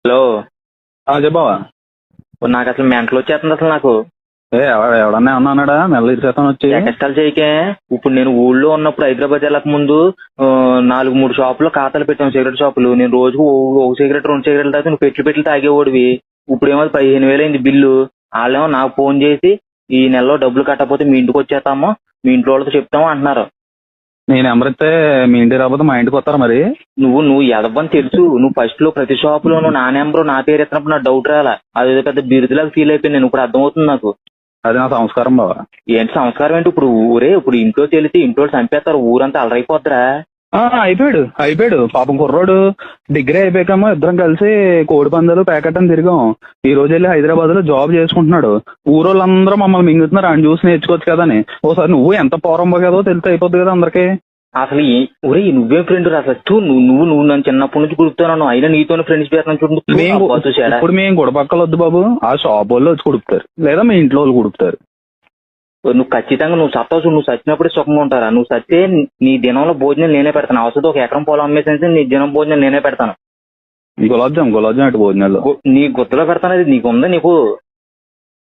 Hello. చెప్పవా. నాకు అసలు మెంటల్ వచ్చేస్తుంది అసలు నాకు. ఎవడన్నా ఏమన్నా అన్నాడా మెల్ల ఇరిసేతాను వచ్చి కష్టాలు చేయకే. ఇప్పుడు నేను ఊళ్ళో ఉన్నప్పుడు హైదరాబాద్ వెళ్ళక ముందు 4-3 షాపులో ఖాతాలు పెట్టాను, సిగరెట్ షాపులు. నేను రోజుకు ఒక సిగరెట్ 2 సిగరెట్లు తాగి నువ్వు పెట్లు తాగేవాడివి. ఇప్పుడు ఏమో 15,000 అయింది బిల్లు. వాళ్ళేమో నాకు ఫోన్ చేసి ఈ నెలలో డబ్బులు కట్టకపోతే మీ ఇంటికి వచ్చేస్తామో మీ ఇంట్లో వాళ్ళతో చెప్తామో అంటున్నారు. నేను నెంబర్ ఇస్తే మీ ఇంటికి రాకపోతే మా ఇంటికి వస్తారా మరి? నువ్వు ఎదవని తెలుసు. నువ్వు ఫస్ట్ లో ప్రతి షాప్ లోను నా నెంబరు నా పేరు ఎత్తినప్పుడు నాకు డౌట్ రాలా. అదేదో పెద్ద బిరుదులాగా ఫీల్ అయిపోయింది నేను. ఇప్పుడు అర్థమవుతుంది నాకు. అది నా సంస్కారం బావా. ఏంటి సంస్కారం ఏంటి? ఇప్పుడు ఇప్పుడు ఇంట్లో తెలిసి ఇంట్లో చంపేస్తారు, ఊరంతా అలరైపోద్దిరా. అయిపోయాడు పాపం కుర్రోడు. డిగ్రీ అయిపోయాకమో ఇద్దరం కలిసి కోడి పందాలు ప్యాకెట్ అని తిరిగాం. ఈ రోజు వెళ్ళి హైదరాబాద్ లో జాబ్ చేసుకుంటున్నాడు. ఊరోళ్ళందరూ మమ్మల్ని మింగుతున్నారు, ఆయన చూసి నేర్చుకోవచ్చు కదా అని. ఓసారి నువ్వు ఎంత పోరంబో కదో తెలిసి అయిపోద్ది కదా అందరికి. అసలు నువ్వేం ఫ్రెండ్ రా? అసలు నువ్వు నన్ను చిన్నప్పటి నుంచి కుడుపుతాను, అయినా నీతోనే ఫ్రెండ్స్ పేరు ఇప్పుడు మేము గుడపక్కలు వద్దు బాబు, ఆ షాప్ వాళ్ళు వచ్చి కుడుపుతారు లేదా మీ ఇంట్లో వాళ్ళు కుడుపుతారు. నువ్వు ఖచ్చితంగా నువ్వు సత్తావు. నువ్వు సచ్చినప్పుడే సుఖంగా ఉంటారా? నువ్వు సత్తే నీ దినంలో భోజనం నేనే పెడతాను. అవసరం 1 ఎకరం పొలం అమ్మేసి నీ దినం భోజనం నేనే పెడతాను. గులాబ్ జామ్ అటు భోజనాలు నీ గుర్తులో పెడతాను. అది నీకు ఉందా? నీకు